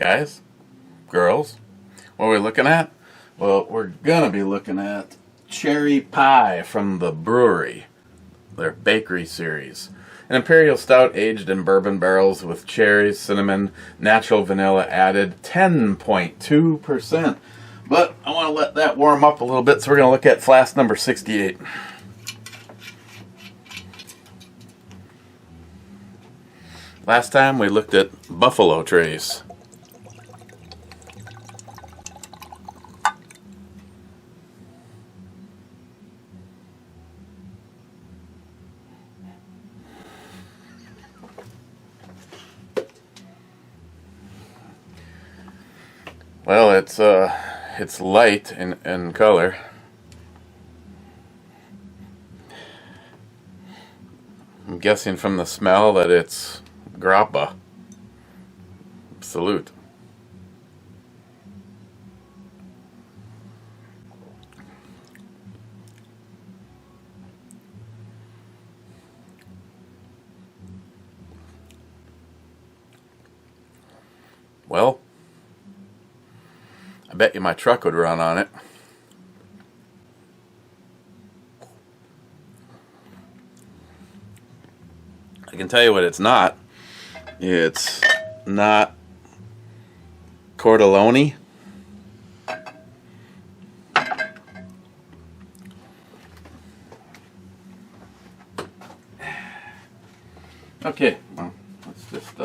Guys, girls, what are we looking at? Well, we're gonna be looking at Cherry Pie from the Bruery, their bakery series. An imperial stout aged in bourbon barrels with cherries, cinnamon, natural vanilla added, 10.2%. But I want to let that warm up a little bit, so we're going to look at flask number 68. Last time we looked at Buffalo Trace. Well, it's light in color. I'm guessing from the smell that it's grappa. Salute. Well, I bet you my truck would run on it. I can tell you what it's not. It's not Cortolone. Okay, well, let's just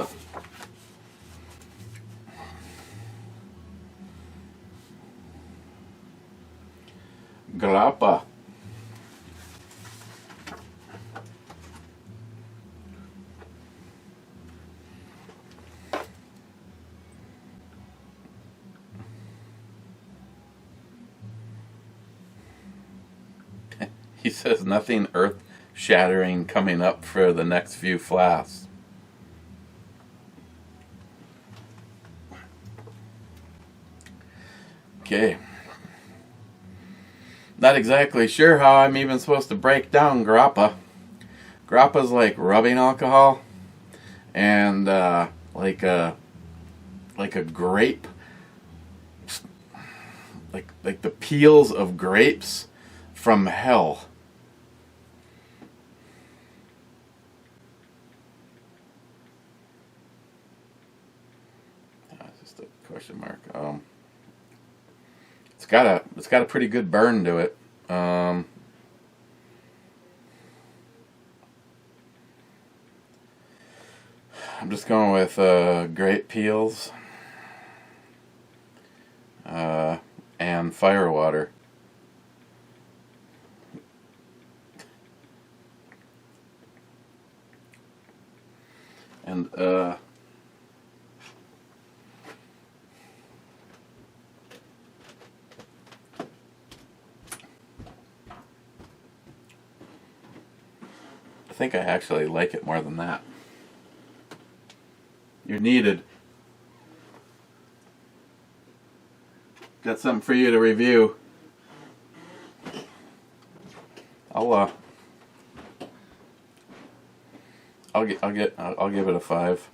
grappa. He says nothing earth-shattering coming up for the next few flasks. Okay. Not exactly sure how I'm even supposed to break down grappa. Grappa's like rubbing alcohol, and like a grape, like the peels of grapes from hell. Just a question mark. It's got a pretty good burn to it. I'm just going with grape peels and firewater. And I think I actually like it more than that. You're needed. Got something for you to review. I'll give it a 5.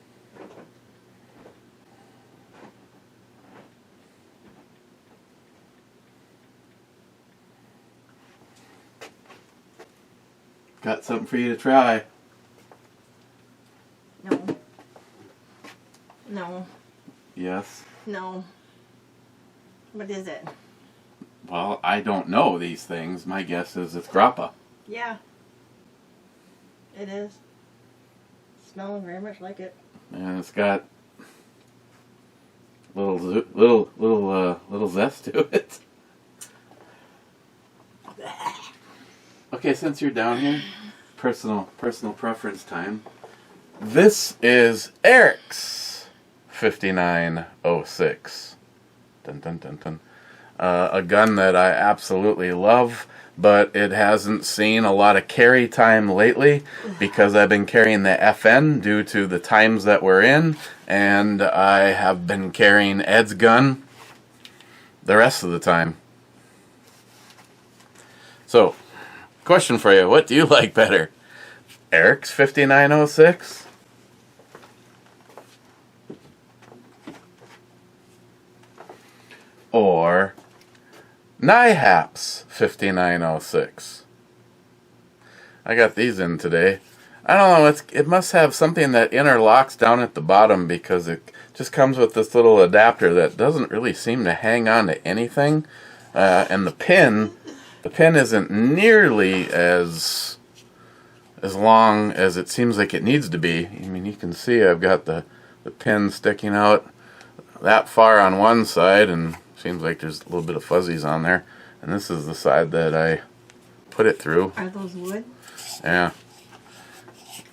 Got something for you to try. No. No. Yes. No. What is it? Well, I don't know these things. My guess is it's grappa. Yeah. It is. Smelling very much like it. And it's got little zest to it. Okay, since you're down here, personal preference time. This is Eric's 5906. Dun dun dun dun. A gun that I absolutely love, but it hasn't seen a lot of carry time lately because I've been carrying the FN due to the times that we're in, and I have been carrying Ed's gun the rest of the time. So, question for you, what do you like better? Eric's 5906 or NIHAPS 5906. I got these in today. I don't know, it must have something that interlocks down at the bottom because it just comes with this little adapter that doesn't really seem to hang on to anything. And the pin isn't nearly as long as it seems like it needs to be. I mean, you can see I've got the pin sticking out that far on one side, and seems like there's a little bit of fuzzies on there. And this is the side that I put it through. Are those wood? Yeah.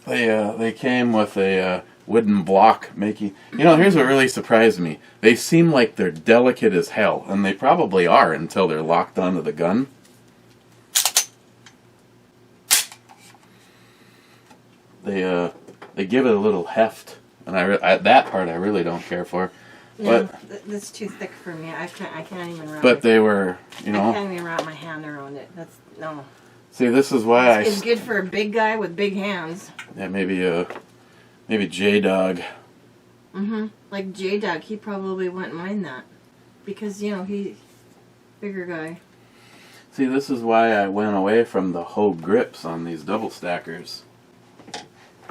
They came with a wooden block making. You know, here's what really surprised me. They seem like they're delicate as hell, and they probably are until they're locked onto the gun. They give it a little heft, and that part I really don't care for. No, But that's too thick for me. I can't even wrap. But they were, you know. I can't even wrap my hand around it. That's no. See, this is why it's good for a big guy with big hands. Yeah, maybe J-Dog. Like J-Dog, he probably wouldn't mind that, because you know he's bigger guy. See, this is why I went away from the Hogue grips on these double stackers.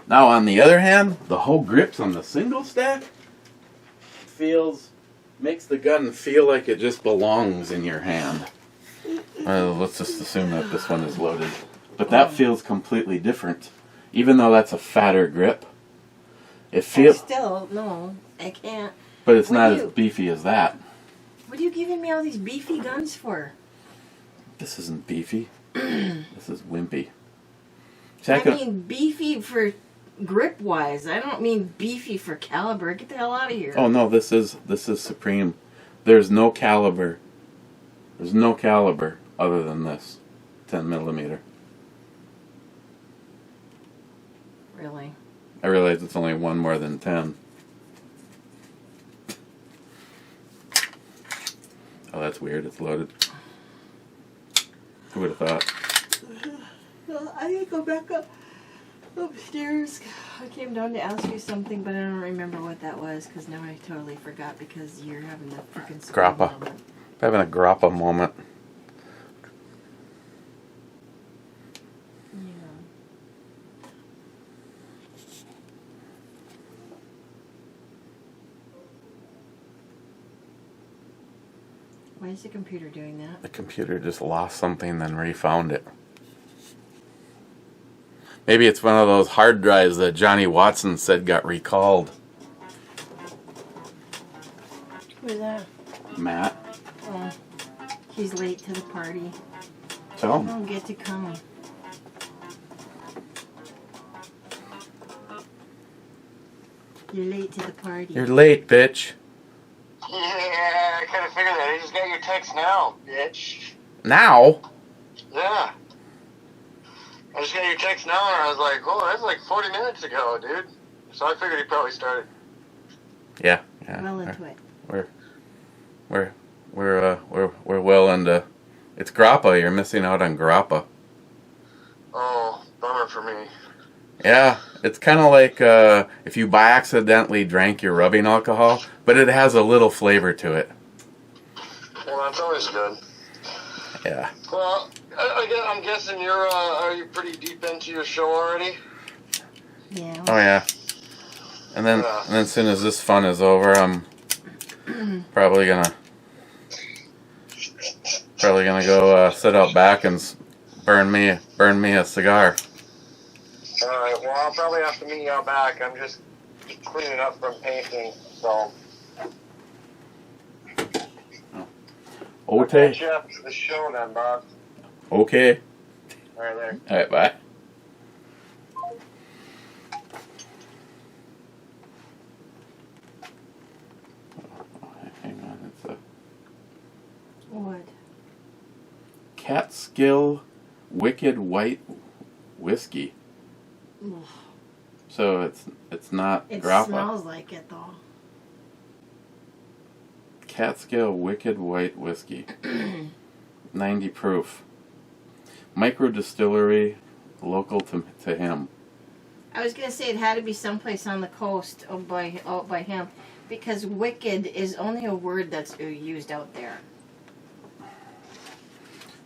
Now, on the other hand, the Hogue grips on the single stack makes the gun feel like it just belongs in your hand. Let's just assume that this one is loaded. But that feels completely different. Even though that's a fatter grip, it feels... Still, no, I can't. But it's not as beefy as that. What are you giving me all these beefy guns for? This isn't beefy. This is wimpy. See, I mean beefy for grip-wise. I don't mean beefy for caliber. Get the hell out of here. Oh no, this is supreme. There's no caliber. There's no caliber other than this 10mm. Really? I realize it's only one more than 10. Oh, that's weird. It's loaded. Who would have thought? Well, I need to go back upstairs. I came down to ask you something, but I don't remember what that was, because now I totally forgot because you're having a freaking grappa. Moment. Having a grappa moment. Yeah. Why is the computer doing that? The computer just lost something, then refound it. Maybe it's one of those hard drives that Johnny Watson said got recalled. Who's that? Matt. Oh, he's late to the party. Tell him. I don't get to come. You're late to the party. You're late, bitch. Yeah, I kind of figured that. I just got your text now, bitch. Now? Yeah. I just got your text now, and I was like, oh, that's like 40 minutes ago, dude. So I figured he probably started. Yeah. Well into it. We're well into. It's grappa. You're missing out on grappa. Oh, bummer for me. Yeah, it's kind of like if you by accidentally drank your rubbing alcohol, but it has a little flavor to it. Well, that's always good. Yeah. Well, I'm guessing are you pretty deep into your show already? Yeah. Oh yeah. And then as soon as this fun is over, I'm probably gonna go sit out back and burn me a cigar. All right. Well, I'll probably have to meet you out back. I'm just cleaning up from painting, so. I'll catch you after the show then, Bob. Okay. All right, there. All right, bye. Hang on, it's a What? Catskill Wicked White Whiskey. Ugh. So it's not It grappa. smells like it though. Catskill Wicked White Whiskey. 90 proof. Micro distillery, local to him. I was gonna say it had to be someplace on the coast out by him, Because wicked is only a word that's used out there.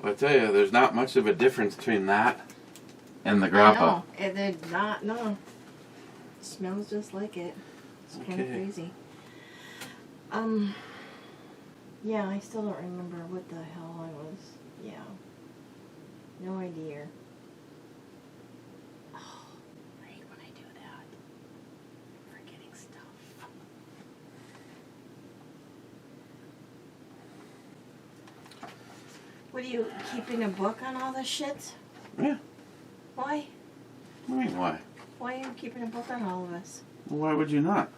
Well, I tell you, there's not much of a difference between that and the I grappa. know. They're not, no. It smells just like it. It's kind of Okay. crazy. Yeah, I still don't remember what the hell I was. Yeah. No idea. Oh, I hate when I do that. I'm forgetting stuff. What are you keeping a book on all this shit? Yeah. Why? What do you mean, why? Why are you keeping a book on all of this? Why would you not?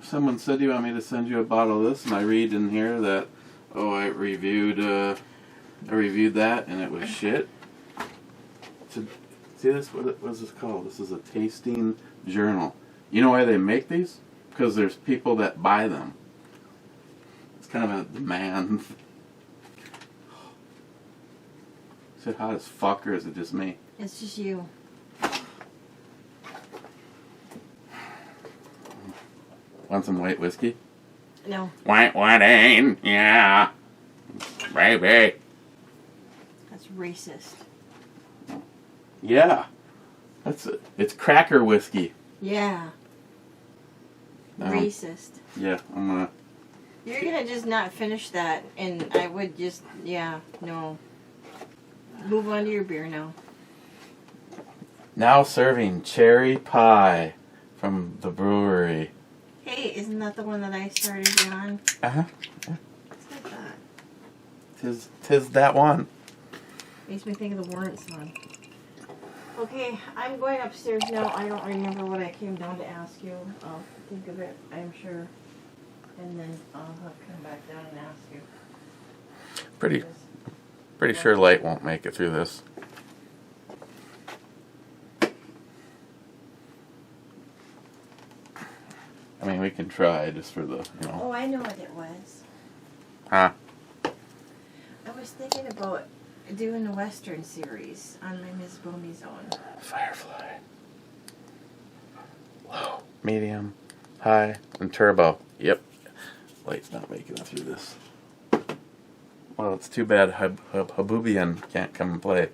If someone said you want me to send you a bottle of this, and I read in here that, oh, I reviewed that, and it was shit. See this? What is this called? This is a tasting journal. You know why they make these? Because there's people that buy them. It's kind of a demand. Is it hot as fuck, or is it just me? It's just you. Want some white whiskey? No. White wedding, yeah. Baby. That's racist. Yeah. It's cracker whiskey. Yeah. Racist. Yeah, I'm gonna... You're gonna just not finish that, and I would just, yeah, no. Move on to your beer now. Now serving cherry pie from the brewery. Hey, isn't that the one that I started you on? Uh-huh. What's like that? Tis that one. Makes me think of the Warrant song. Okay, I'm going upstairs now. I don't remember what I came down to ask you. I'll think of it, I'm sure. And then I'll have to come back down and ask you. Pretty sure light won't make it through this. I mean, we can try just for the, you know. Oh, I know what it was. Huh? I was thinking about doing the Western series on my Miss Boomy Zone. Firefly. Low, medium, high, and turbo. Yep. Light's not making it through this. Well, it's too bad Habubian can't come and play.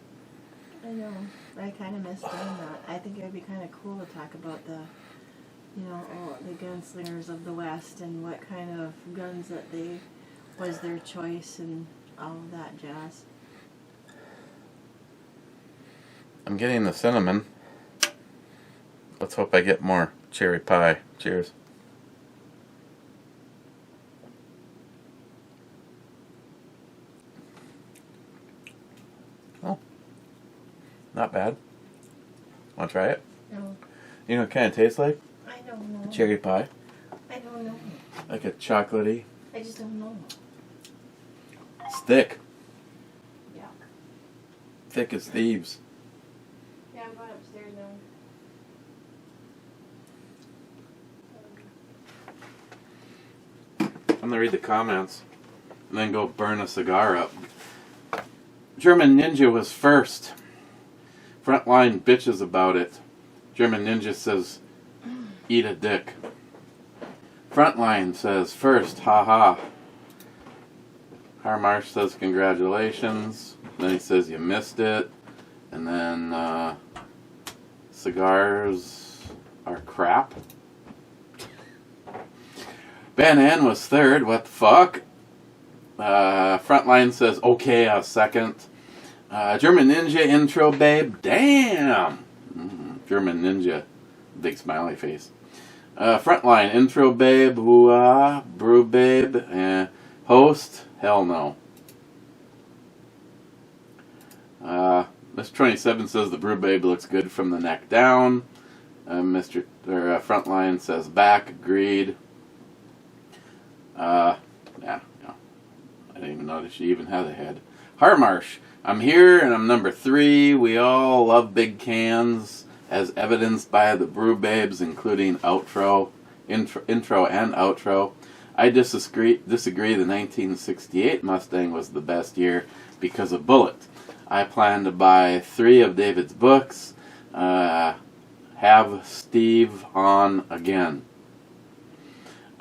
I know. I kind of missed doing that. I think it would be kind of cool to talk about the, you know, the gunslingers of the West and what kind of guns that was their choice and all of that jazz. I'm getting the cinnamon. Let's hope I get more cherry pie. Cheers. Oh, not bad. Want to try it? No, You know what it kind of tastes like? I don't know. Cherry pie. I don't know. Like a chocolatey. I just don't know. It's thick. Yeah. Thick as thieves. Yeah, I'm going upstairs now. I'm gonna read the comments and then go burn a cigar up. German Ninja was first. Frontline bitches about it. German Ninja says, eat a dick. Frontline says, first, haha. Harmarsh says, congratulations. Then he says, you missed it. And then, cigars are crap. Ben N was third. What the fuck? Frontline says, okay, a second. German Ninja intro, babe. Damn. German Ninja. Big smiley face. Frontline intro, babe. Hoo-ah. Brew, babe. Host. Hell no. Mr. 27 says the Brew Babe looks good from the neck down. Frontline says back. Agreed. Yeah. I didn't even notice she even had a head. Harmarsh, I'm here and I'm number 3. We all love big cans, as evidenced by the Brew Babes, including intro and outro. I disagree. The 1968 Mustang was the best year because of Bullet. I plan to buy 3 of David's books. Have Steve on again.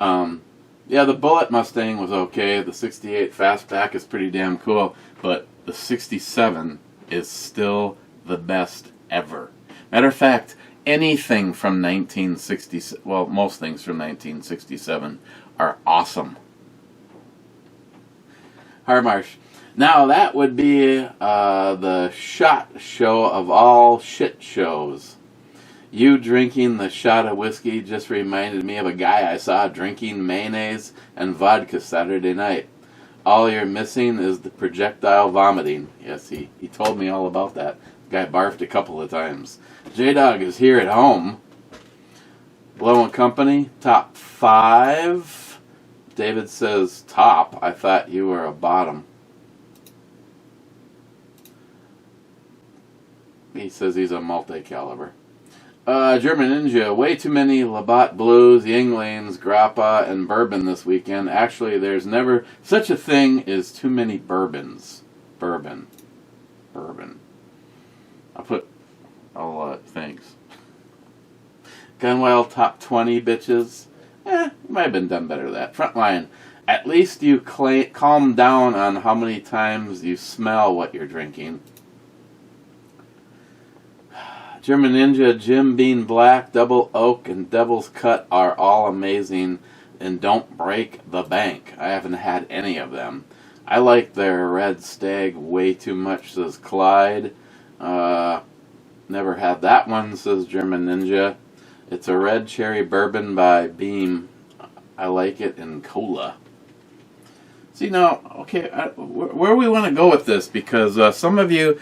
Yeah, the Bullet Mustang was okay. The 68 Fastback is pretty damn cool, but the 67 is still the best ever. Matter of fact, anything from 1960, well, most things from 1967 are awesome. Harmarsh. Now that would be the shot show of all shit shows. You drinking the shot of whiskey just reminded me of a guy I saw drinking mayonnaise and vodka Saturday night. All you're missing is the projectile vomiting. Yes, he told me all about that. The guy barfed a couple of times. J-Dog is here at home. Blow and Company, top 5. David says top. I thought you were a bottom. He says he's a multi-caliber. German Ninja, way too many Labatt Blues, Yinglings, Grappa, and bourbon this weekend. Actually, there's never such a thing as too many bourbons. Bourbon. I'll put thanks. Gunwale top 20, bitches. You might have been done better than that. Frontline, at least you calm down on how many times you smell what you're drinking. German Ninja, Jim Beam Black, Double Oak, and Devil's Cut are all amazing and don't break the bank. I haven't had any of them. I like their Red Stag way too much, says Clyde. Never had that one, says German Ninja. It's a red cherry bourbon by Beam. I like it in cola. See now, okay, where we want to go with this, because some of you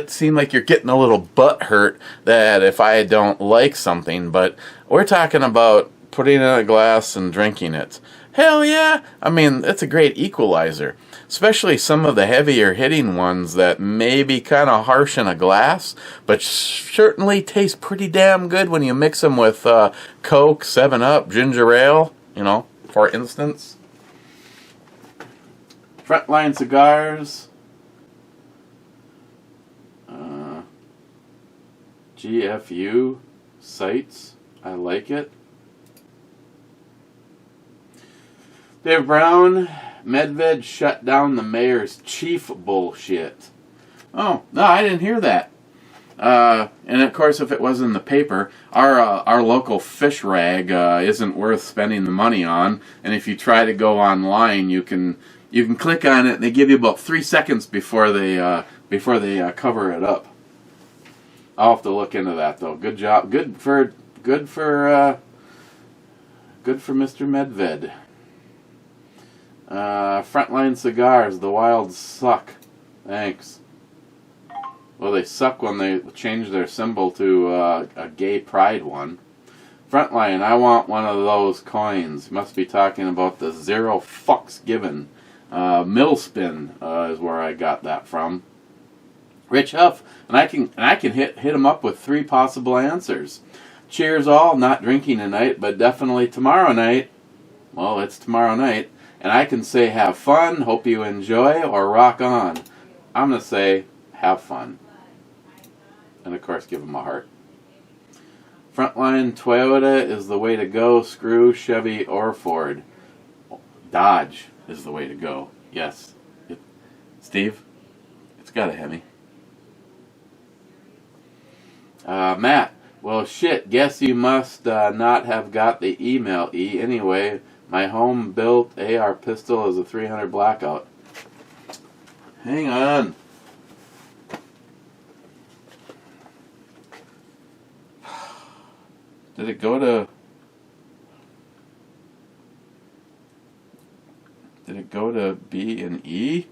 seem like you're getting a little butt hurt that if I don't like something, but we're talking about putting it in a glass and drinking it. Hell yeah! I mean, it's a great equalizer, especially some of the heavier hitting ones that may be kind of harsh in a glass, but certainly taste pretty damn good when you mix them with Coke, 7-Up, ginger ale, for instance. Frontline Cigars, GFU sites, I like it. Dave Brown, Medved shut down the mayor's chief bullshit. Oh, no, I didn't hear that. And of course, if it was in the paper, our local fish rag isn't worth spending the money on. And if you try to go online, you can click on it, and they give you about 3 seconds before they cover it up. I'll have to look into that though. Good job. Good for Mr. Medved. Frontline Cigars. The Wilds suck. Thanks. Well, they suck when they change their symbol to a gay pride one. Frontline. I want one of those coins. Must be talking about the 0 fucks given. Millspin is where I got that from. Rich Huff, and I can hit him up with 3 possible answers. Cheers all, not drinking tonight, but definitely tomorrow night. Well, it's tomorrow night, and I can say have fun, hope you enjoy, or rock on. I'm gonna say have fun, and of course give him a heart. Frontline, Toyota is the way to go. Screw Chevy or Ford. Dodge is the way to go. Yes. Steve? It's got a Hemi. Matt. Well, shit. Guess you must not have got the email, E. Anyway, my home-built AR pistol is a 300 blackout. Hang on. Did it go to... Did it go to B and E?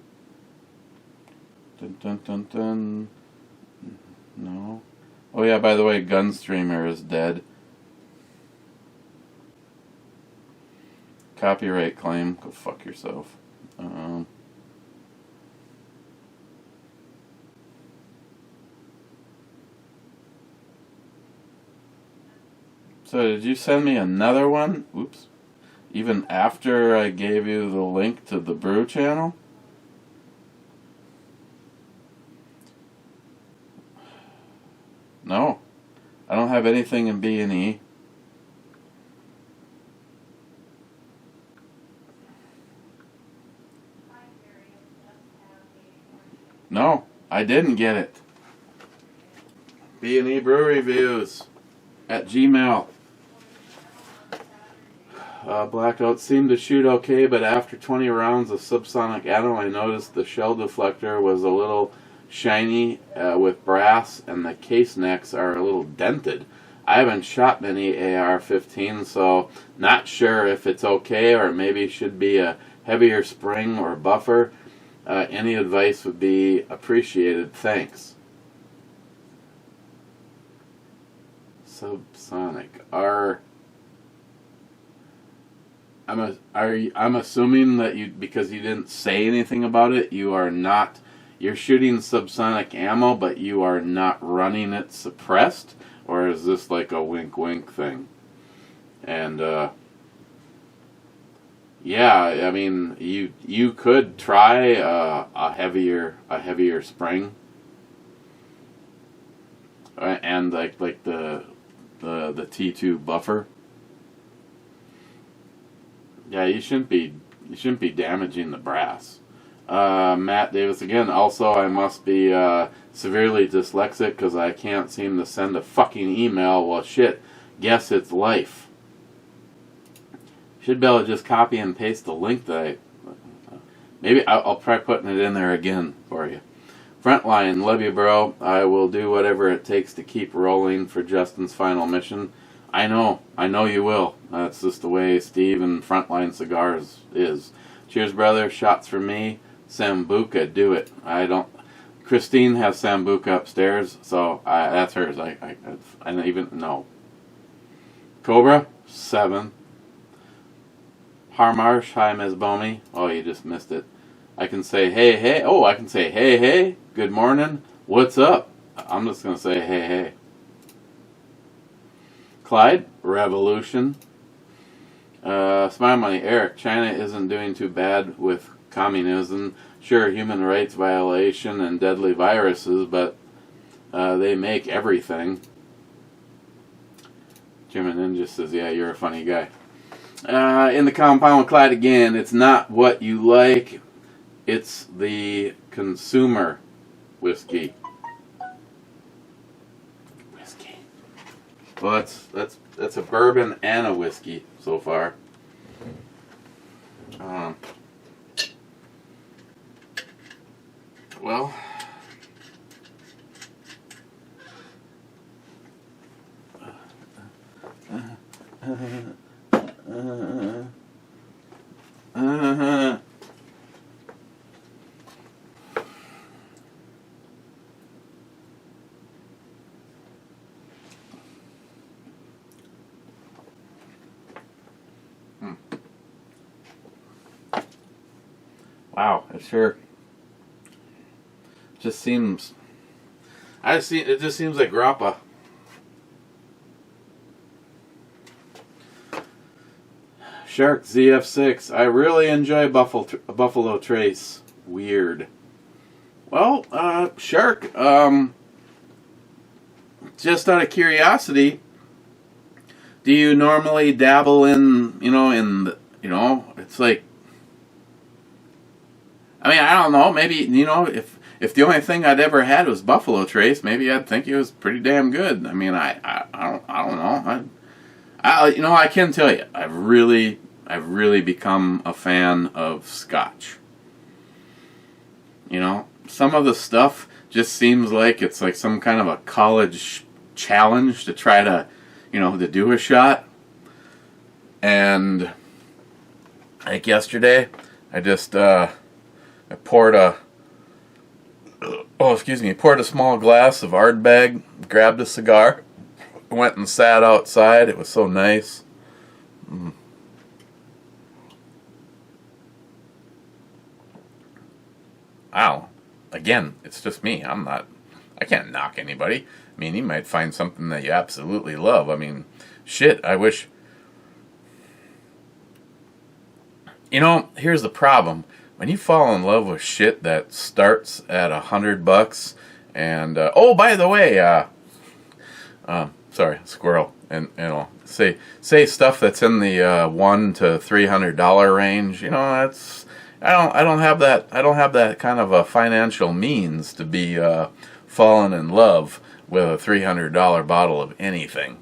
Dun dun dun dun. No. Oh yeah, by the way, Gunstreamer is dead. Copyright claim. Go fuck yourself. So did you send me another one? Oops. Even after I gave you the link to the Brew channel? No. I don't have anything in B and E. No, I didn't get it. BandEBrewReviews at Gmail. Blackout seemed to shoot okay, but after 20 rounds of subsonic ammo, I noticed the shell deflector was a little shiny with brass, and the case necks are a little dented. I haven't shot many AR-15, so not sure if it's okay or maybe should be a heavier spring or buffer. Any advice would be appreciated. Thanks. Subsonic. I'm assuming that you, because you didn't say anything about it, you're shooting subsonic ammo, but you are not running it suppressed, or is this like a wink wink thing? And yeah, I mean, you could try a heavier spring, and like the T2 buffer. Yeah, you shouldn't be damaging the brass. Matt Davis again. Also, I must be severely dyslexic because I can't seem to send a fucking email. Well, shit. Guess it's life. Should be able to just copy and paste the link that maybe I'll try putting it in there again for you. Frontline, love you, bro. I will do whatever it takes to keep rolling for Justin's final mission. I know you will. That's just the way Steve and Frontline Cigars is. Cheers, brother. Shots for me. Sambuca, do it. I don't. Christine has Sambuca upstairs, so that's hers. I don't even know. Cobra 7. Harmarsh, hi, Ms. Boney. Oh, you just missed it. I can say hey hey. Oh, I can say hey hey. Good morning. What's up? I'm just gonna say hey hey. Clyde, Revolution. Smile Money, Eric, China isn't doing too bad with communism. Sure, human rights violation and deadly viruses, but they make everything. Jim and Ninja says, yeah, you're a funny guy. In the compound, Clyde again, it's not what you like, it's the consumer whiskey. Well, that's a bourbon and a whiskey so far. Well, wow, it sure just seems. It just seems like grappa. Shark ZF6. I really enjoy Buffalo Trace. Weird. Well, Shark. Just out of curiosity, do you normally dabble in, it's like. I mean, I don't know. Maybe, if the only thing I'd ever had was Buffalo Trace, maybe I'd think it was pretty damn good. I mean, I don't know. I can tell you, I've really become a fan of Scotch. Some of the stuff just seems like it's like some kind of a college challenge to try to, to do a shot. And like yesterday, I just poured a small glass of Ardbeg, grabbed a cigar, went and sat outside. It was so nice. Wow. Again, it's just me. I can't knock anybody. I mean, you might find something that you absolutely love. I mean, shit, I wish. Here's the problem. When you fall in love with shit that starts at $100, and oh, by the way, sorry, squirrel, and say stuff that's in the $100 to $300 range. I don't have that. I don't have that kind of a financial means to be falling in love with a $300 bottle of anything.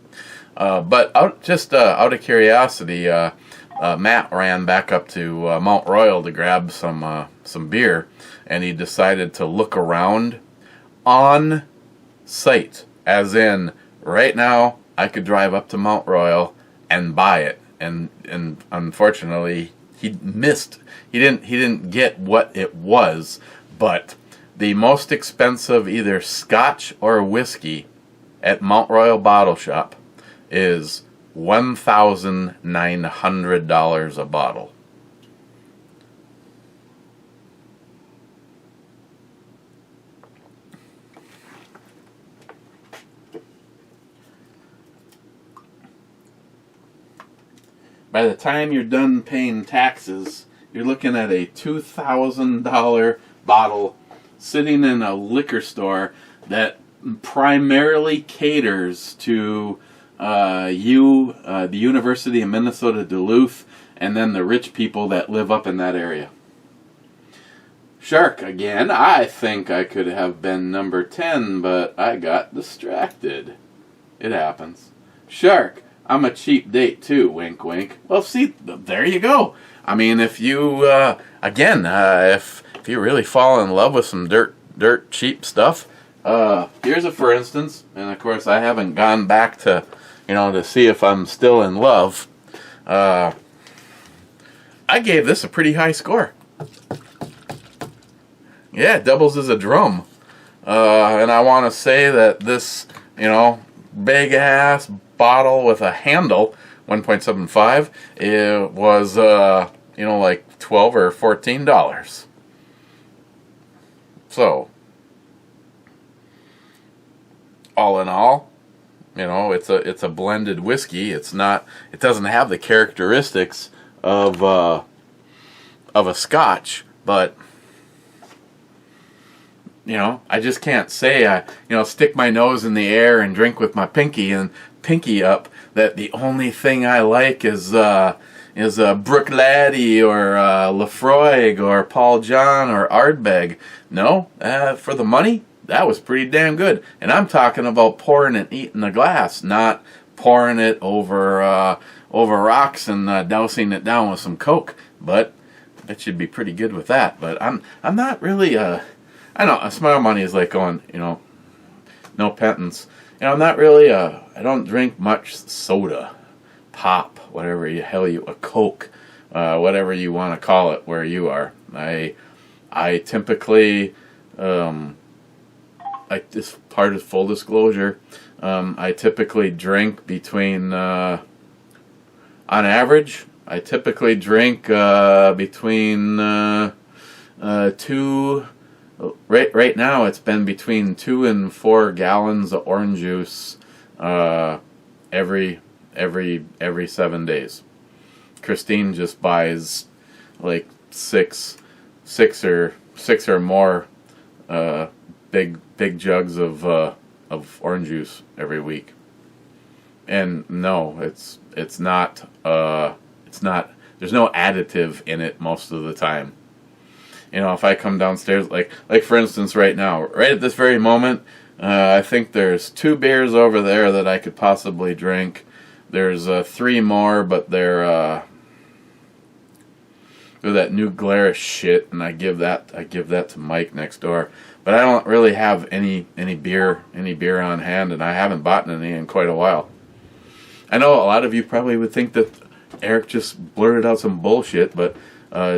But out of curiosity, Matt ran back up to Mount Royal to grab some beer, and he decided to look around on site, as in right now I could drive up to Mount Royal and buy it, and unfortunately he missed. He didn't get what it was, but the most expensive either Scotch or whiskey at Mount Royal Bottle Shop is $1,900 a bottle. By the time you're done paying taxes, you're looking at a $2,000 bottle sitting in a liquor store that primarily caters to the University of Minnesota Duluth, and then the rich people that live up in that area. Shark again. I think I could have been number 10, but I got distracted. It happens. Shark. I'm a cheap date too, wink wink. Well, see, there you go. I mean, if you, if you really fall in love with some dirt cheap stuff, here's a for instance, and of course I haven't gone back to, to see if I'm still in love. I gave this a pretty high score. Yeah, it doubles as a drum. And I want to say that this, big ass bottle with a handle, 1.75, it was like $12 or $14. So all in all, it's a blended whiskey. It doesn't have the characteristics of a Scotch, but I just can't say stick my nose in the air and drink with my pinky up that the only thing I like is Brook Laddie or Lafroig or Paul John or Ardbeg. No, for the money, that was pretty damn good. And I'm talking about pouring it, eating a glass, not pouring it over rocks and dousing it down with some Coke. But it should be pretty good with that. But I'm not really I know a smile money is like going, no penance. I'm not really I don't drink much soda, pop, whatever a Coke, whatever you want to call it where you are. I typically, this part of full disclosure, I typically drink between, on average, I typically drink between two. Right now, it's been between 2 and 4 gallons of orange juice every 7 days. Christine just buys like six or more big jugs of orange juice every week. And no, it's not. There's no additive in it most of the time. If I come downstairs, like for instance right now, right at this very moment, I think there's 2 beers over there that I could possibly drink. There's 3 more, but they're that New Glarus shit, and I give that to Mike next door. But I don't really have any beer on hand, and I haven't bought any in quite a while. I know a lot of you probably would think that Eric just blurted out some bullshit, but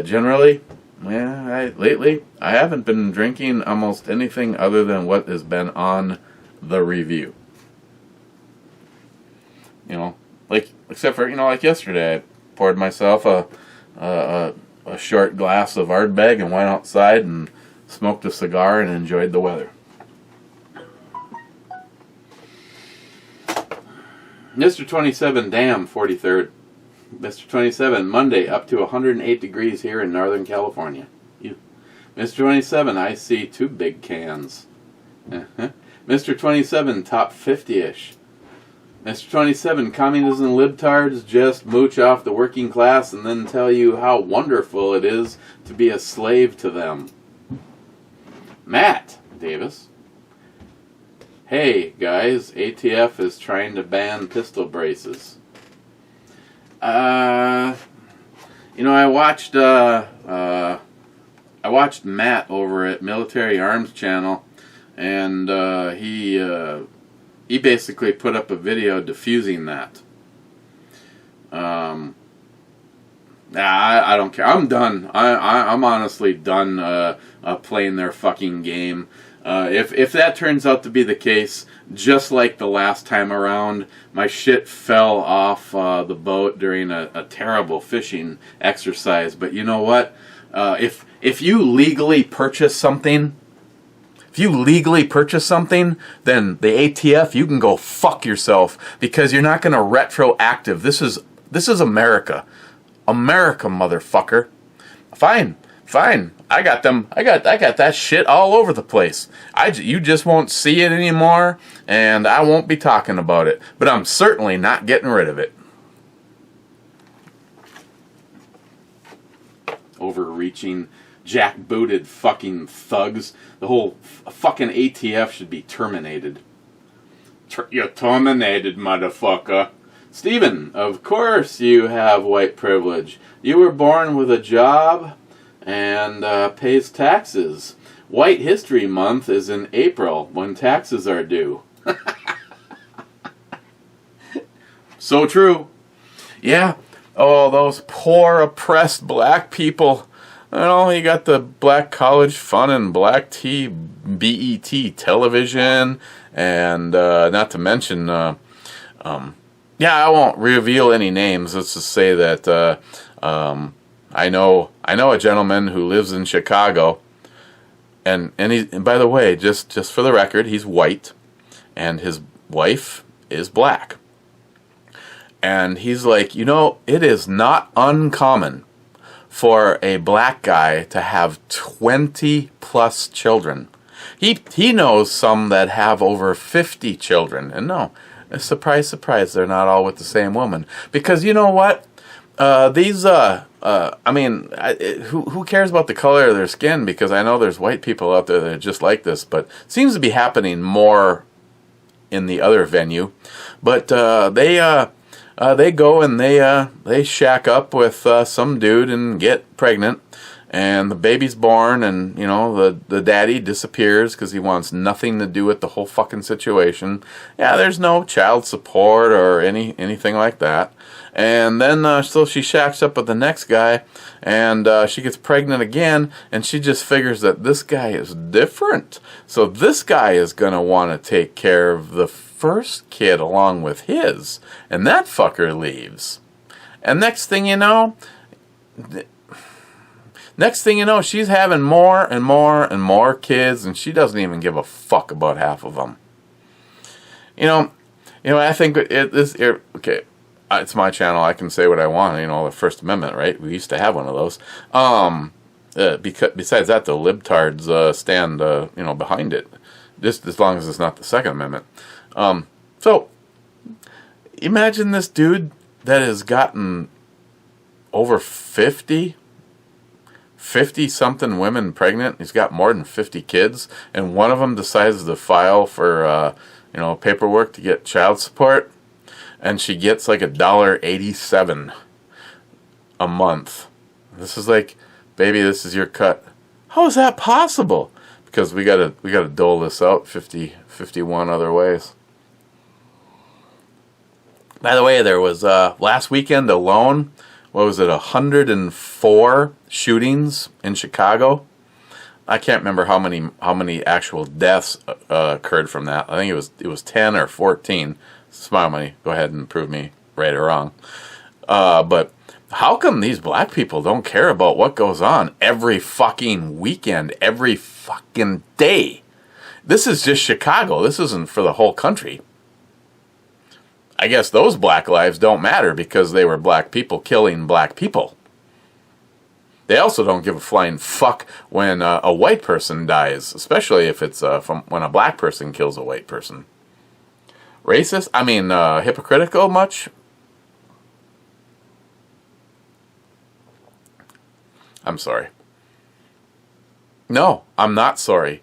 generally. Yeah, lately I haven't been drinking almost anything other than what has been on the review. Except for like yesterday, I poured myself a short glass of Ardbeg and went outside and smoked a cigar and enjoyed the weather. Mr. 27 Dam 43rd. Mr. 27, Monday up to 108 degrees here in Northern California. Mr. 27, I see 2 big cans. Mr. 27, top 50-ish. Mr. 27, communism and libtards just mooch off the working class and then tell you how wonderful it is to be a slave to them. Matt Davis. Hey guys, ATF is trying to ban pistol braces. I watched Matt over at Military Arms Channel, and he basically put up a video diffusing that. I don't care. I'm done. I'm honestly done playing their fucking game. If that turns out to be the case, just like the last time around, my shit fell off the boat during a terrible fishing exercise. But you know what? If you legally purchase something, then the ATF, you can go fuck yourself, because you're not going to retroactive. This is America. America, motherfucker. Fine. I got them. I got that shit all over the place. You just won't see it anymore, and I won't be talking about it. But I'm certainly not getting rid of it. Overreaching, jackbooted fucking thugs. The whole fucking ATF should be terminated. You're terminated, motherfucker. Stephen, of course you have white privilege. You were born with a job and pays taxes. White History Month is in April, when taxes are due. So true. Yeah. Oh, those poor oppressed black people. You got the Black College Fund and Black Tea BET television, and not to mention, I won't reveal any names. Let's just say that I know a gentleman who lives in Chicago, and by the way, just for the record, he's white, and his wife is black. And he's like, it is not uncommon for a black guy to have 20 plus children. He knows some that have over 50 children. And no, surprise, surprise, they're not all with the same woman. Because you know what? Who cares about the color of their skin? Because I know there's white people out there that are just like this, but it seems to be happening more in the other venue. But they go and they shack up with some dude and get pregnant, and the baby's born, and the daddy disappears because he wants nothing to do with the whole fucking situation. Yeah, there's no child support or anything like that. And then so she shacks up with the next guy, and she gets pregnant again, and she just figures that this guy is different. So this guy is going to want to take care of the first kid along with his, and that fucker leaves. And next thing you know, she's having more and more and more kids, and she doesn't even give a fuck about half of them. I think okay. It's my channel. I can say what I want. The First Amendment, right? We used to have one of those. Because besides that, the libtards stand, behind it, just as long as it's not the Second Amendment. So imagine this dude that has gotten over 50 something women pregnant. He's got more than 50 kids, and one of them decides to file for paperwork to get child support. And she gets like $1.87 a month. This is like, baby, this is your cut. How is that possible? Because we gotta dole this out 51 other ways. By the way, there was last weekend alone, 104 shootings in Chicago. I can't remember how many actual deaths occurred from that. I think it was 10 or 14. Smile money, go ahead and prove me right or wrong. But how come these black people don't care about what goes on every fucking weekend, every fucking day? This is just Chicago. This isn't for the whole country. I guess those black lives don't matter because they were black people killing black people. They also don't give a flying fuck when a white person dies, especially if it's when a black person kills a white person. Racist? I mean, hypocritical much? I'm sorry. No, I'm not sorry.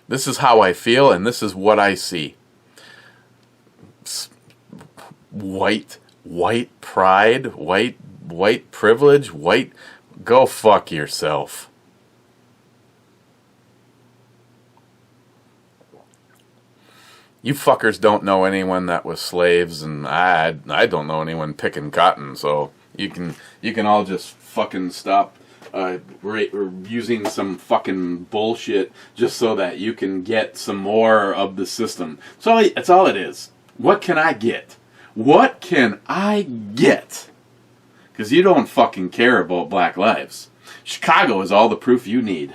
This is how I feel, and this is what I see. White pride, white privilege, go fuck yourself. You fuckers don't know anyone that was slaves, and I don't know anyone picking cotton, so you can all just fucking stop using some fucking bullshit just so that you can get some more of the system. So that's all it is. What can I get? What can I get? Because you don't fucking care about black lives. Chicago is all the proof you need.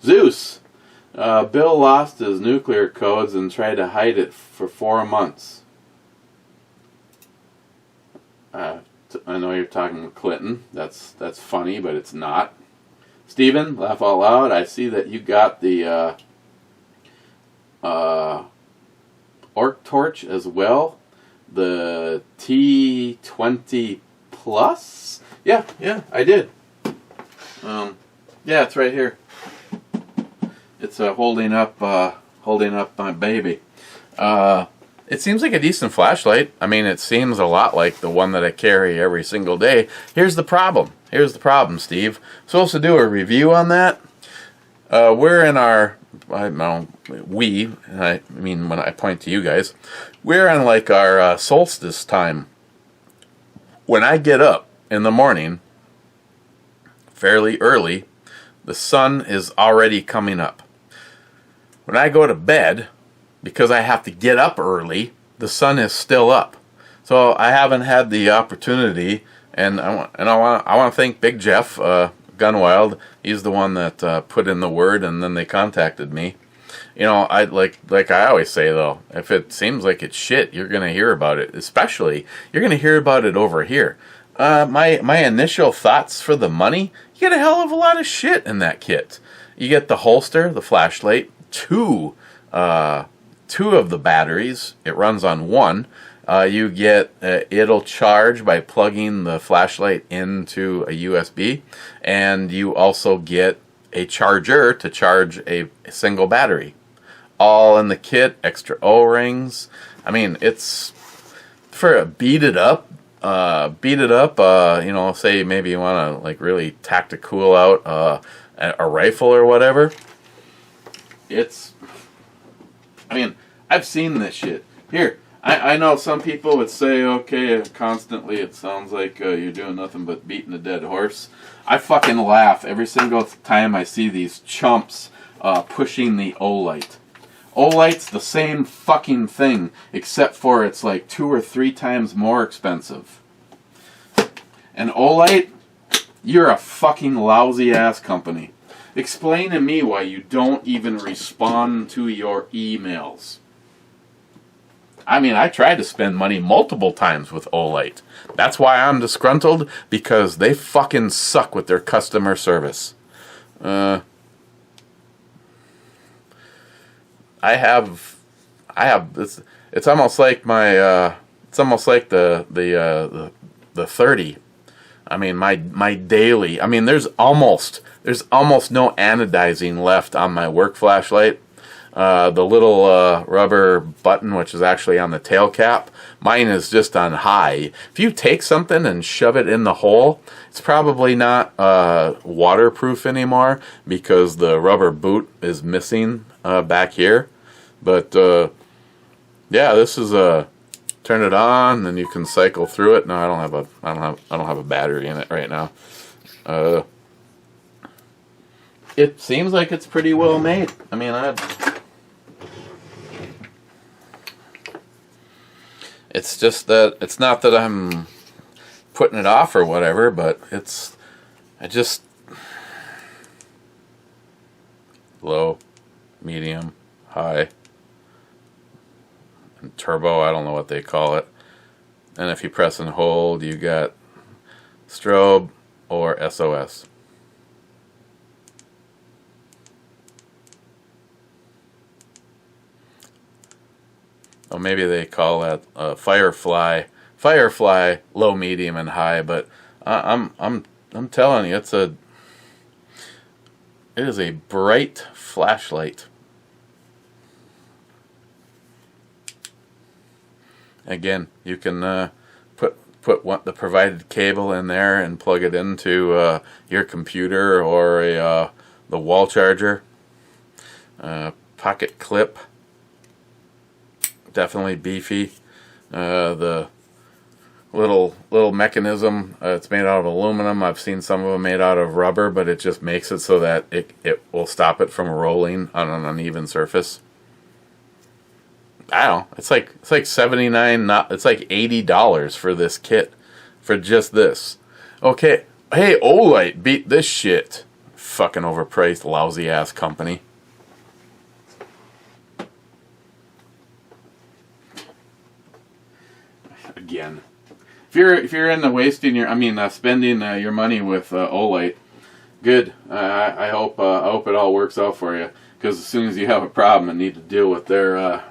Zeus. Bill lost his nuclear codes and tried to hide it for 4 months. I know you're talking with Clinton. That's funny, but it's not. Steven, laugh out loud. I see that you got the Orc Torch as well. The T20 Plus? Yeah, I did. Yeah, it's right here. It's holding up my baby. It seems like a decent flashlight. I mean, it seems a lot like the one that I carry every single day. Here's the problem. Steve. Supposed to do a review on that. We're in our, I mean when I point to you guys, we're in like our solstice time. When I get up in the morning, fairly early, the sun is already coming up. When I go to bed, because I have to get up early, the sun is still up. So I haven't had the opportunity, and I want to thank Big Jeff Gunwild. He's the one that put in the word, and then they contacted me. You know, I like I always say though, if it seems like it's shit, you're gonna hear about it. Especially you're gonna hear about it over here. My initial thoughts for the money, you get a hell of a lot of shit in that kit. You get the holster, the flashlight, two of the batteries. It runs on one. You get it'll charge by plugging the flashlight into a USB, and you also get a charger to charge a single battery. All in the kit. Extra O-rings. I mean, it's for a beat it up. You know, say maybe you want to like really tactical out a rifle or whatever. I mean, I've seen this shit. Here, I know some people would say, okay, constantly it sounds like you're doing nothing but beating a dead horse. I fucking laugh every single time I see these chumps pushing the Olight. Olight's the same fucking thing, except for it's like 2 or 3 times more expensive. And Olight, you're a fucking lousy ass company. Explain to me why you don't even respond to your emails. I mean, I tried to spend money multiple times with Olight. That's why I'm disgruntled, because they fucking suck with their customer service. It's almost like my it's almost like the 30. I mean, my daily. I mean, there's almost no anodizing left on my work flashlight. The little rubber button, which is actually on the tail cap, mine is just on high. If you take something and shove it in the hole, it's probably not waterproof anymore because the rubber boot is missing back here. But yeah, this is a turn it on, and you can cycle through it. No, I don't have a battery in it right now. It seems like it's pretty well made. I mean, it's just that it's not that I'm putting it off or whatever, but I just low, medium, high, and turbo. I don't know what they call it. And if you press and hold, you got strobe or SOS. Oh, maybe they call that Firefly. Firefly, low, medium, and high. But I'm telling you, it is a bright flashlight. Again, you can put the provided cable in there and plug it into your computer or the wall charger. Pocket clip, definitely beefy. The little mechanism, it's made out of aluminum. I've seen some of them made out of rubber, but it just makes it so that it will stop it from rolling on an uneven surface. I don't know. It's like $79. It's like $80 for this kit, for just this. Okay, hey, Olight, beat this shit. Fucking overpriced, lousy ass company. Again, if you're into wasting spending your money with Olight, good. I hope it all works out for you. Because as soon as you have a problem and need to deal with their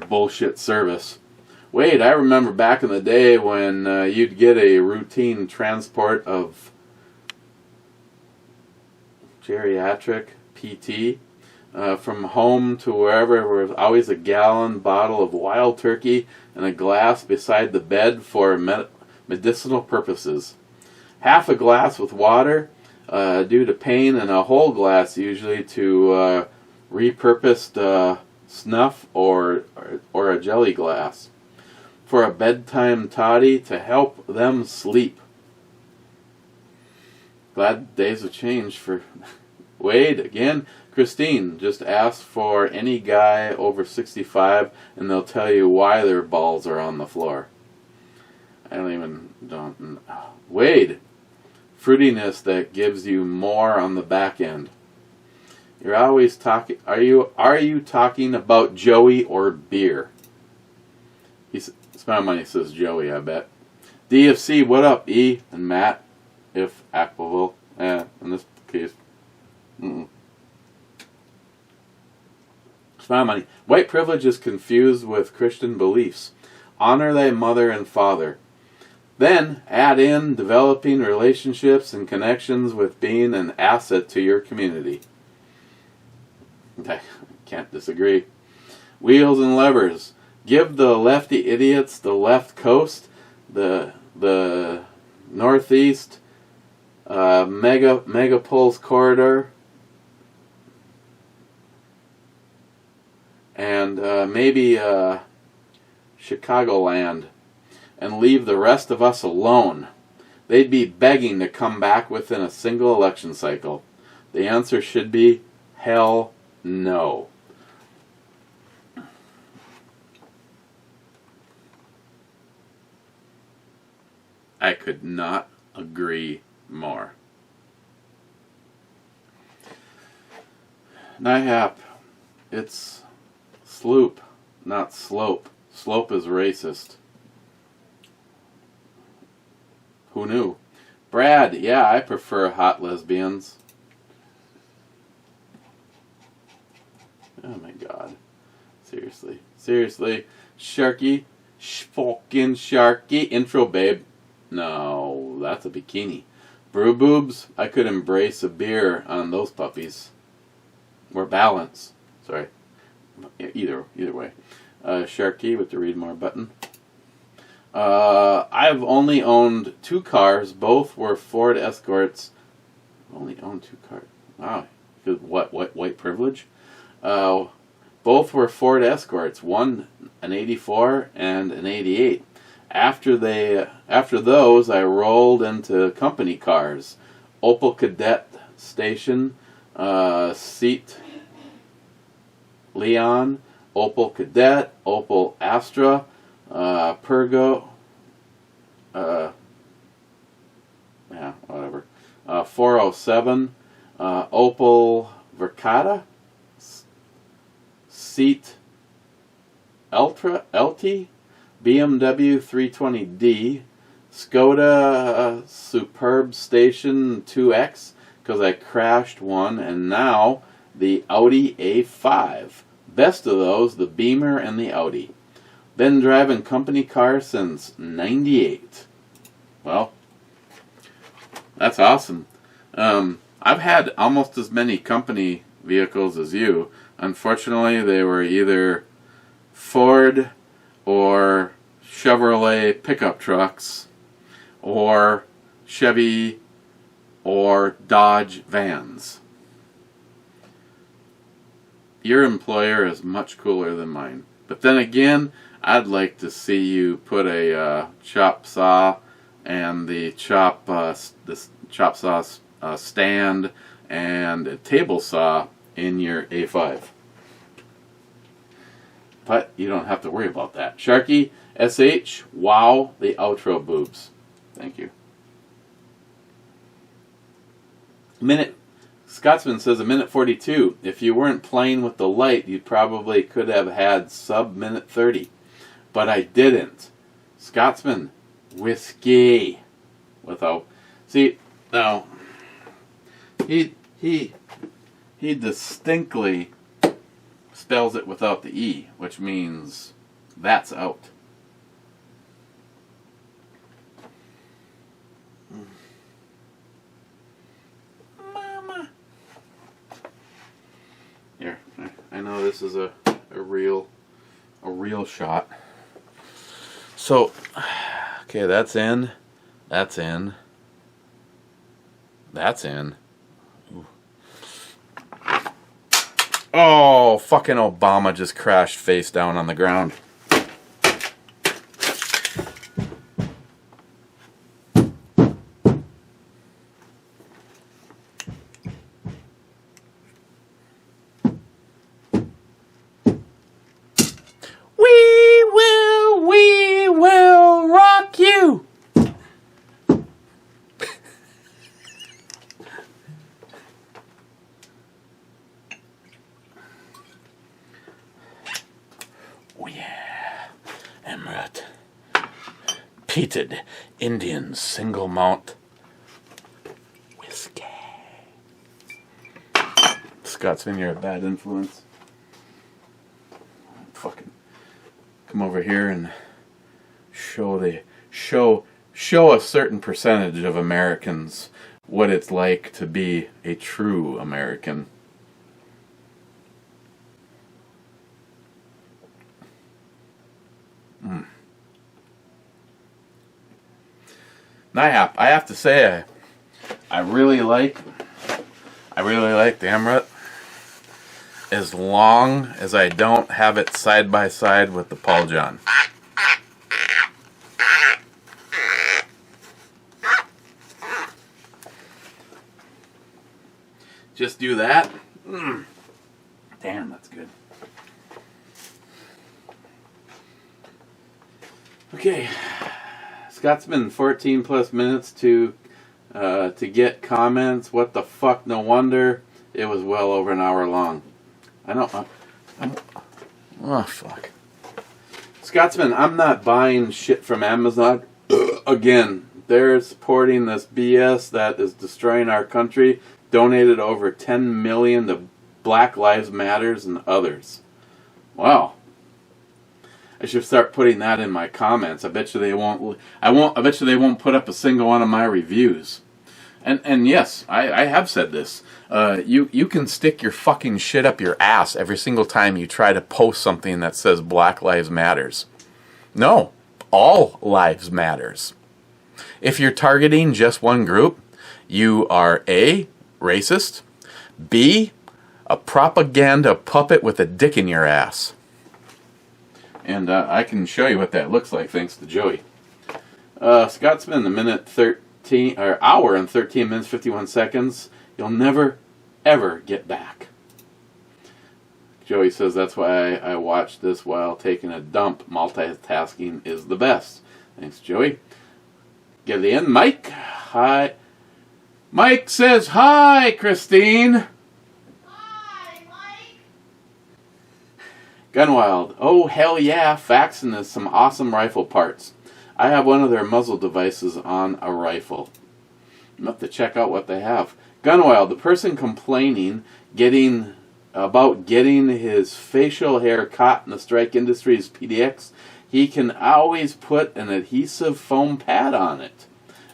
bullshit service. Wait, I remember back in the day when you'd get a routine transport of geriatric PT from home to wherever. There was always a gallon bottle of wild turkey and a glass beside the bed for medicinal purposes. Half a glass with water due to pain, and a whole glass usually to repurposed snuff or a jelly glass for a bedtime toddy to help them sleep. Glad days have changed for Wade. Again, Christine, just ask for any guy over 65 and they'll tell you why their balls are on the floor. Wade, fruitiness that gives you more on the back end. You're always talking. Are you talking about Joey or beer? It's my money says Joey, I bet. DFC, what up, E and Matt? If applicable, in this case, it's my money. White privilege is confused with Christian beliefs. Honor thy mother and father. Then add in developing relationships and connections with being an asset to your community. I can't disagree. Wheels and levers. Give the lefty idiots the left coast, the northeast megapulse corridor, and maybe Chicagoland, and leave the rest of us alone. They'd be begging to come back within a single election cycle. The answer should be hell no. I could not agree more. NIHAP, it's sloop, not slope. Slope is racist. Who knew? Brad, yeah, I prefer hot lesbians. Oh my god. Seriously. Sharky, fucking Sharky. Intro, babe. No, that's a bikini. Brew boobs, I could embrace a beer on those puppies. Or balance. Sorry. Either way. Sharky with the read more button. I've only owned 2 cars. Both were Ford Escorts. I've only owned 2 cars. Wow. What white privilege? Both were Ford Escorts. One an 84 and an 88. After those, I rolled into company cars. Opel Kadett Station, Seat Leon, Opel Kadett, Opel Astra, Pergo, 407, Opel Verkada, Seat LT, BMW 320D, Skoda Superb Station 2X, because I crashed one, and now the Audi A5. Best of those, the Beamer and the Audi. Been driving company car since '98. Well, that's awesome. I've had almost as many company vehicles as you. Unfortunately, they were either Ford or Chevrolet pickup trucks or Chevy or Dodge vans. Your employer is much cooler than mine. But then again, I'd like to see you put a chop saw and the chop saw stand and a table saw in your A5. But you don't have to worry about that. Sharky SH, wow, the outro boobs. Thank you. Scotsman says a minute 42. If you weren't playing with the light, you probably could have had sub minute 30. But I didn't. Scotsman, whiskey. Without, see, now, he distinctly spells it without the E, which means that's out. Mama. Here, I know this is a real shot. So, okay, that's in. That's in. That's in. Ooh. Oh, fucking Obama just crashed face down on the ground. We will rock you. Oh yeah, Emirate. Peated Indian single malt whiskey. Scotsman, you're a bad influence. Fucking come over here and show a certain percentage of Americans what it's like to be a true American. I have to say I really like the Emirate, as long as I don't have it side by side with the Paul John. Just do that. Damn, that's good. Okay, Scotsman, 14 plus minutes to get comments. What the fuck? No wonder it was well over an hour long. I know. Oh fuck. Scotsman, I'm not buying shit from Amazon again. They're supporting this BS that is destroying our country. Donated over 10 million to Black Lives Matters and others. Wow. I should start putting that in my comments. I bet you they won't. I bet you they won't put up a single one of my reviews. And yes, I have said this. You can stick your fucking shit up your ass every single time you try to post something that says Black Lives Matters. No, all lives matters. If you're targeting just one group, you are A, racist, B, a propaganda puppet with a dick in your ass. And I can show you what that looks like thanks to Joey. Scotsman, hour and 13 minutes 51 seconds. You'll never ever get back. Joey says that's why I watch this while taking a dump. Multitasking is the best. Thanks, Joey. Get it in, Mike. Hi. Mike says hi, Christine. Gunwild, oh hell yeah, Faxon is some awesome rifle parts. I have one of their muzzle devices on a rifle. I'm have to check out what they have. Gunwild, the person complaining about getting his facial hair caught in the Strike Industries PDX, he can always put an adhesive foam pad on it.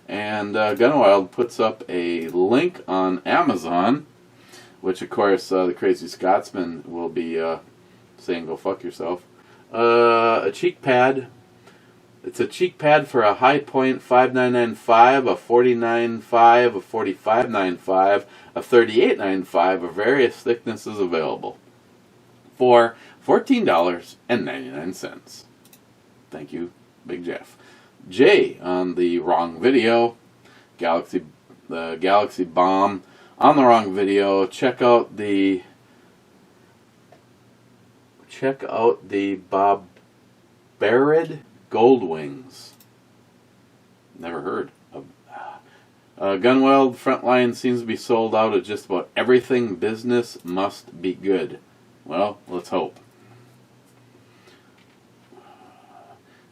And Gunwild puts up a link on Amazon, which of course the Crazy Scotsman will be saying go fuck yourself. A cheek pad. It's a cheek pad for a high point 5995, a 49.5, a 45.95, a 38.95 of various thicknesses available for $14.99. Thank you, Big Jeff. Jay on the wrong video, the Galaxy Bomb on the wrong video. Check out the BandEBrewReviews Gold Wings. Never heard of. Gunweld Frontline seems to be sold out of just about everything. Business must be good. Well, let's hope.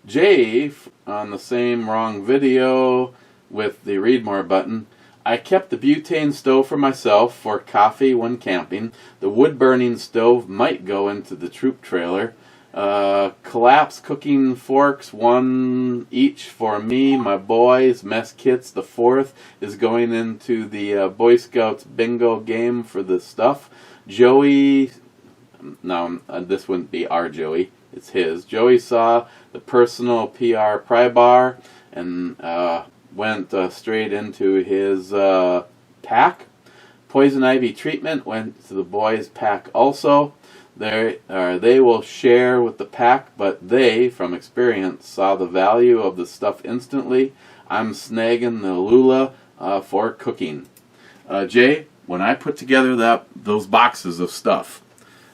Jay on the same wrong video with the read more button. I kept the butane stove for myself for coffee when camping. The wood burning stove might go into the troop trailer. Collapsed cooking forks, one each for me, my boys. Mess kits, the fourth is going into the Boy Scouts bingo game for the stuff. Joey, no, this wouldn't be our Joey, it's his. Joey saw the personal PR pry bar and went straight into his pack. Poison ivy treatment went to the boys' pack also. They will share with the pack, but they, from experience, saw the value of the stuff instantly. I'm snagging the Lula for cooking. Jay, when I put together those boxes of stuff,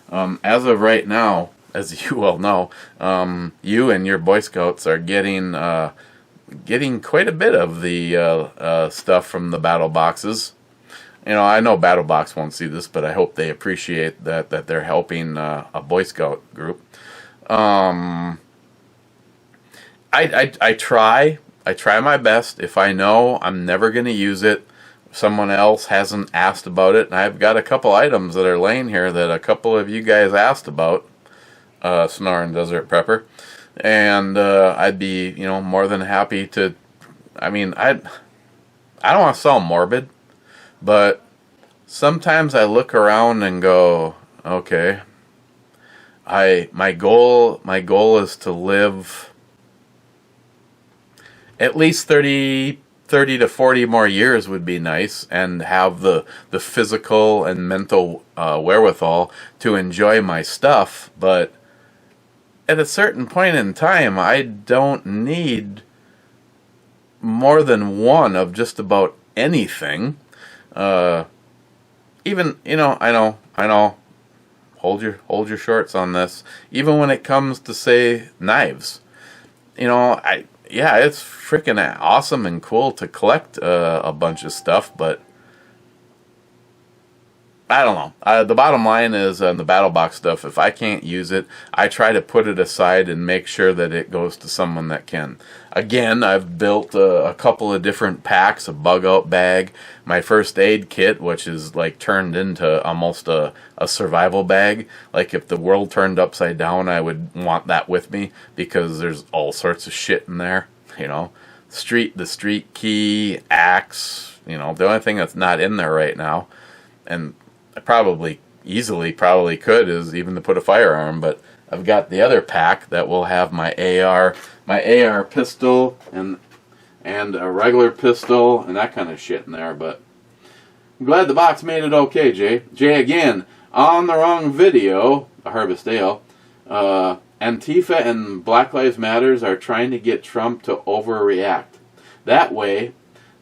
as of right now, as you well know, you and your Boy Scouts are getting quite a bit of the stuff from the battle boxes. You know, I know BattleBox won't see this, but I hope they appreciate that they're helping a Boy Scout group. I try my best. If I know I'm never going to use it, someone else hasn't asked about it, and I've got a couple items that are laying here that a couple of you guys asked about, Sonoran Desert Prepper, and I'd be, more than happy to. I mean, I don't want to sound morbid, but sometimes I look around and go, okay, my goal is to live at least 30 to 40 more years would be nice, and have the physical and mental wherewithal to enjoy my stuff. But at a certain point in time, I don't need more than one of just about anything. Even, I know, hold your shorts on this. Even when it comes to, say, knives, it's freaking awesome and cool to collect a bunch of stuff, but I don't know. The bottom line is the battle box stuff, if I can't use it, I try to put it aside and make sure that it goes to someone that can. Again, I've built a couple of different packs, a bug out bag, my first aid kit, which is like turned into almost a survival bag. Like if the world turned upside down, I would want that with me, because there's all sorts of shit in there. The street key, axe, the only thing that's not in there right now, and I easily could, is even to put a firearm, but I've got the other pack that will have my AR pistol and a regular pistol and that kind of shit in there. But I'm glad the box made it okay, Jay. Jay again on the wrong video, a Harvest Ale. Antifa and Black Lives Matters are trying to get Trump to overreact. That way,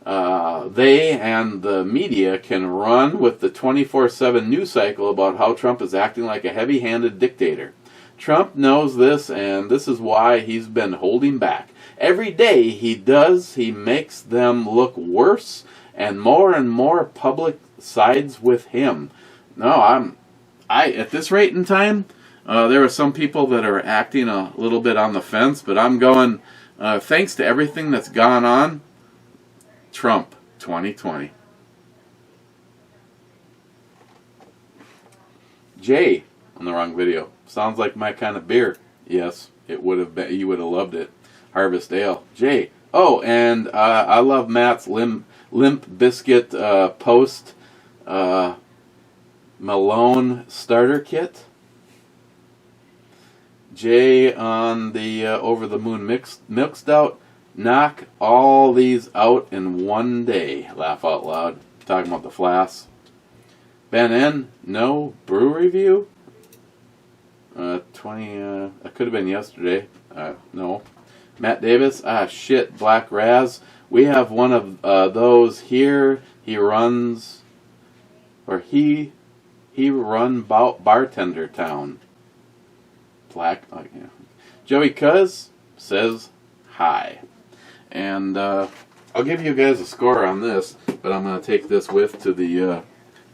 they and the media can run with the 24/7 news cycle about how Trump is acting like a heavy-handed dictator. Trump knows this, and this is why he's been holding back. Every day he makes them look worse, and more public sides with him. No, at this rate in time, there are some people that are acting a little bit on the fence, but I'm going, thanks to everything that's gone on, Trump 2020. Jay on the wrong video. Sounds like my kind of beer. Yes, it would have been, you would have loved it. Harvest Ale. Jay. Oh, and I love Matt's Limp Biscuit Post Malone Starter Kit. Jay on the Over the Moon Milk Stout. Knock all these out in one day. Laugh out loud. Talking about the Flask. Ben N. No brew review. 20. That could have been yesterday. No. Matt Davis. Shit. Black Raz. We have one of those here. He runs, or he run Bartender Town. Black. Oh, yeah. Joey Cuz says hi. And I'll give you guys a score on this, but I'm going to take this with to the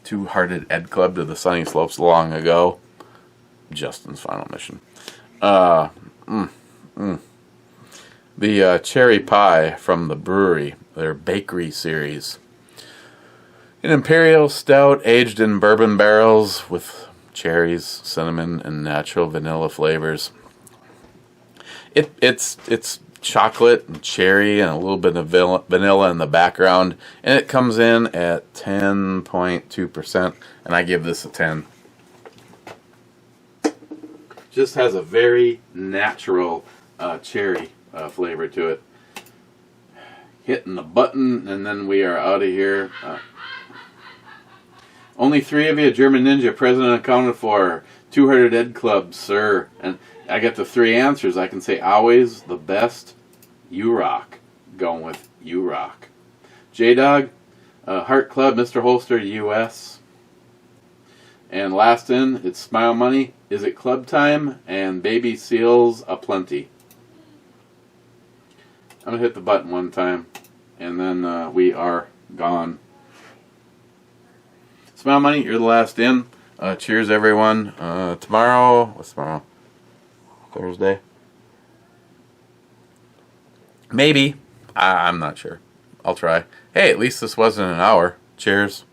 Two-Hearted Ed Club to the Sunny Slopes long ago. Justin's final mission. The Cherry Pie from the Bruery, their bakery series. An imperial stout aged in bourbon barrels with cherries, cinnamon, and natural vanilla flavors. It's chocolate and cherry and a little bit of vanilla in the background, and it comes in at 10.2%, and I give this a 10. Just has a very natural cherry flavor to it. Hitting the button, and then we are out of here. Only 3 of you, German Ninja, President accounted for. Two-Hearted Ed Club, sir. And I get the 3 answers. I can say always the best. You rock. Going with you rock. J-Dog, Heart Club, Mr. Holster, US. And last in, it's Smile Money. Is it club time? And Baby Seals aplenty. I'm going to hit the button one time, and then we are gone. Smile Money, you're the last in. Cheers, everyone. Tomorrow, what's tomorrow? Thursday? Maybe. I'm not sure. I'll try. Hey, at least this wasn't an hour. Cheers.